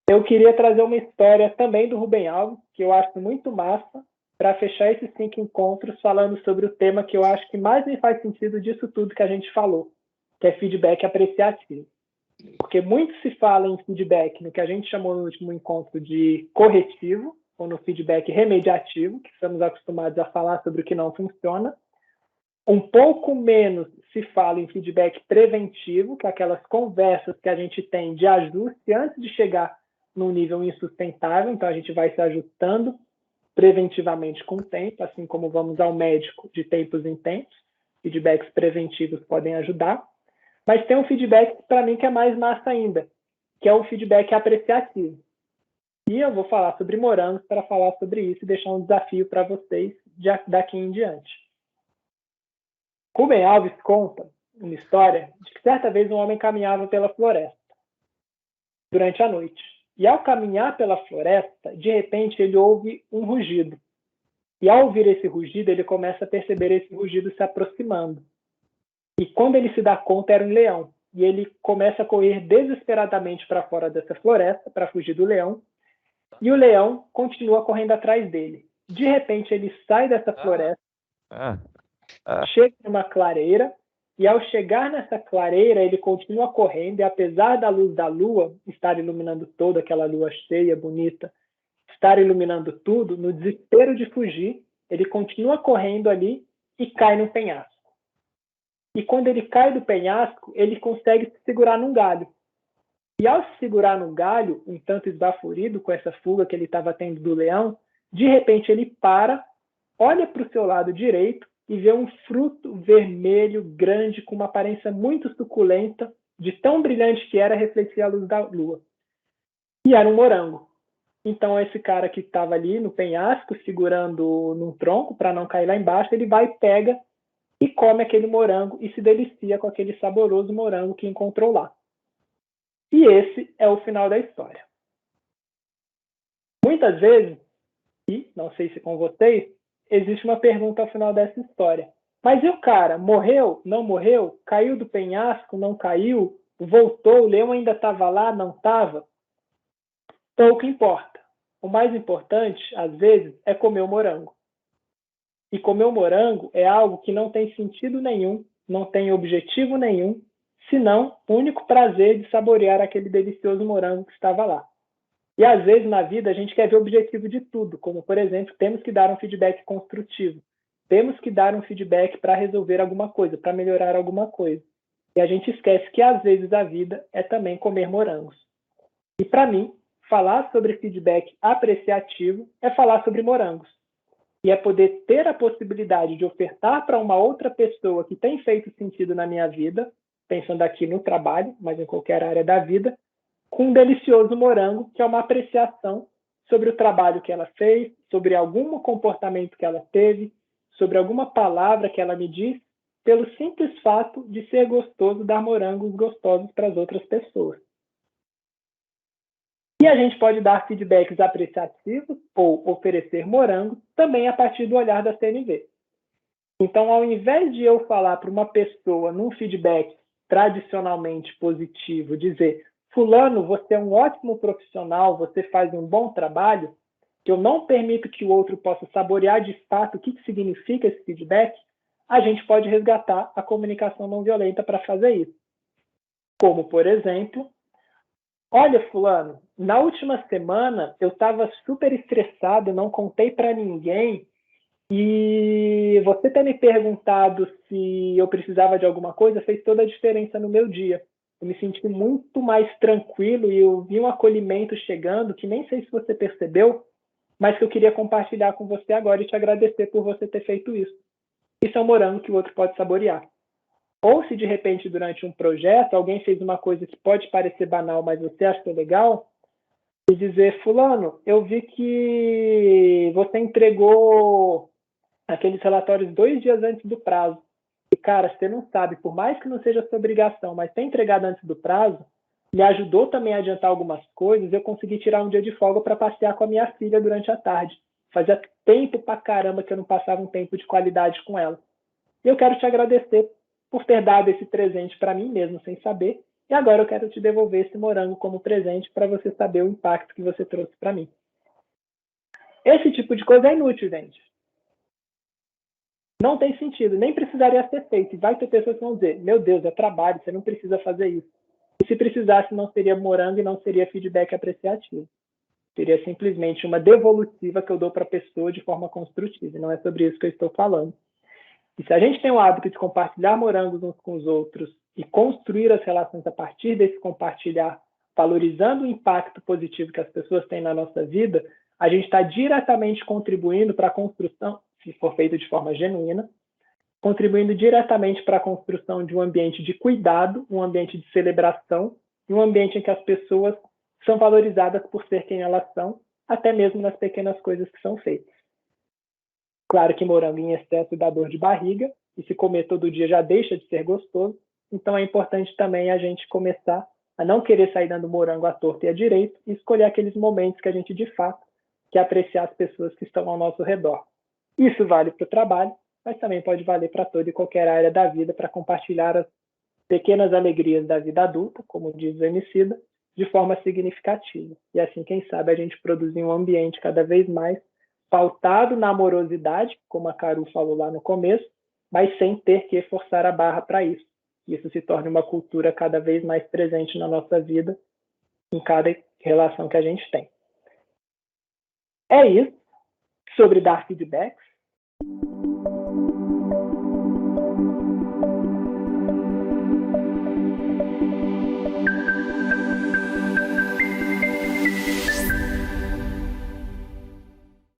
Eu queria trazer uma história também do Rubem Alves, que eu acho muito massa, para fechar esses 5 encontros falando sobre o tema que eu acho que mais me faz sentido disso tudo que a gente falou, que é feedback apreciativo. Porque muito se fala em feedback no que a gente chamou no último encontro de corretivo, ou no feedback remediativo, que estamos acostumados a falar sobre o que não funciona. Um pouco menos se fala em feedback preventivo, que é aquelas conversas que a gente tem de ajuste antes de chegar num nível insustentável, então a gente vai se ajustando preventivamente com o tempo, assim como vamos ao médico de tempos em tempos. Feedbacks preventivos podem ajudar. Mas tem um feedback, para mim, que é mais massa ainda, que é o feedback apreciativo. E eu vou falar sobre morangos para falar sobre isso e deixar um desafio para vocês daqui em diante. Rubem Alves conta uma história de que certa vez um homem caminhava pela floresta durante a noite. E ao caminhar pela floresta, de repente ele ouve um rugido. E ao ouvir esse rugido, ele começa a perceber esse rugido se aproximando. E quando ele se dá conta, era um leão. E ele começa a correr desesperadamente para fora dessa floresta, para fugir do leão. E o leão continua correndo atrás dele. De repente, ele sai dessa floresta, chega numa clareira, e ao chegar nessa clareira, ele continua correndo, e apesar da luz da lua estar iluminando toda aquela lua cheia, bonita, estar iluminando tudo, no desespero de fugir, ele continua correndo ali e cai no penhasco. E quando ele cai do penhasco, ele consegue se segurar num galho. E ao se segurar no galho, um tanto esbaforido com essa fuga que ele estava tendo do leão, de repente ele para, olha para o seu lado direito e vê um fruto vermelho grande com uma aparência muito suculenta, de tão brilhante que era, refletir a luz da lua. E era um morango. Então esse cara que estava ali no penhasco, segurando num tronco para não cair lá embaixo, ele vai, pega e come aquele morango e se delicia com aquele saboroso morango que encontrou lá. E esse é o final da história. Muitas vezes, e não sei se com vocês, existe uma pergunta ao final dessa história. Mas e o cara? Morreu? Não morreu? Caiu do penhasco? Não caiu? Voltou? O leão ainda estava lá? Não estava? Pouco importa. O mais importante, às vezes, é comer o morango. E comer o morango é algo que não tem sentido nenhum, não tem objetivo nenhum, senão o único prazer de saborear aquele delicioso morango que estava lá. E às vezes na vida a gente quer ver o objetivo de tudo, como por exemplo, temos que dar um feedback construtivo, temos que dar um feedback para resolver alguma coisa, para melhorar alguma coisa. E a gente esquece que às vezes a vida é também comer morangos. E para mim, falar sobre feedback apreciativo é falar sobre morangos. E é poder ter a possibilidade de ofertar para uma outra pessoa que tem feito sentido na minha vida, pensando aqui no trabalho, mas em qualquer área da vida, com um delicioso morango, que é uma apreciação sobre o trabalho que ela fez, sobre algum comportamento que ela teve, sobre alguma palavra que ela me disse, pelo simples fato de ser gostoso dar morangos gostosos para as outras pessoas. E a gente pode dar feedbacks apreciativos ou oferecer morangos também a partir do olhar da CNV. Então, ao invés de eu falar para uma pessoa num feedback tradicionalmente positivo, dizer: fulano, você é um ótimo profissional, você faz um bom trabalho, que eu não permito que o outro possa saborear de fato o que significa esse feedback, a gente pode resgatar a comunicação não violenta para fazer isso. Como, por exemplo, olha, fulano, na última semana eu estava super estressado, não contei para ninguém, e você ter me perguntado se eu precisava de alguma coisa fez toda a diferença no meu dia. Eu me senti muito mais tranquilo e eu vi um acolhimento chegando, que nem sei se você percebeu, mas que eu queria compartilhar com você agora e te agradecer por você ter feito isso. Isso é um morango que o outro pode saborear. Ou se de repente durante um projeto alguém fez uma coisa que pode parecer banal, mas você achou legal, e dizer: fulano, eu vi que você entregou aqueles relatórios 2 dias antes do prazo. E, cara, você não sabe, por mais que não seja sua obrigação, mas ter entregado antes do prazo, me ajudou também a adiantar algumas coisas. Eu consegui tirar um dia de folga para passear com a minha filha durante a tarde. Fazia tempo pra caramba que eu não passava um tempo de qualidade com ela. E eu quero te agradecer por ter dado esse presente para mim mesmo, sem saber. E agora eu quero te devolver esse morango como presente para você saber o impacto que você trouxe para mim. Esse tipo de coisa é inútil, gente. Não tem sentido, nem precisaria ser feito. E vai ter pessoas que vão dizer, meu Deus, é trabalho, você não precisa fazer isso. E se precisasse, não seria morango e não seria feedback apreciativo. Seria simplesmente uma devolutiva que eu dou para a pessoa de forma construtiva. E não é sobre isso que eu estou falando. E se a gente tem o hábito de compartilhar morangos uns com os outros e construir as relações a partir desse compartilhar, valorizando o impacto positivo que as pessoas têm na nossa vida, a gente está diretamente contribuindo para a construção, se for feito de forma genuína, contribuindo diretamente para a construção de um ambiente de cuidado, um ambiente de celebração e um ambiente em que as pessoas são valorizadas por ser quem elas são, até mesmo nas pequenas coisas que são feitas. Claro que morango em excesso dá dor de barriga, e se comer todo dia já deixa de ser gostoso, então é importante também a gente começar a não querer sair dando morango à torta e à direita e escolher aqueles momentos que a gente de fato quer apreciar as pessoas que estão ao nosso redor. Isso vale para o trabalho, mas também pode valer para toda e qualquer área da vida para compartilhar as pequenas alegrias da vida adulta, como diz o Emicida, de forma significativa. E assim, quem sabe, a gente produzir um ambiente cada vez mais pautado na amorosidade, como a Caru falou lá no começo, mas sem ter que forçar a barra para isso. Isso se torna uma cultura cada vez mais presente na nossa vida, em cada relação que a gente tem. É isso sobre dar feedbacks.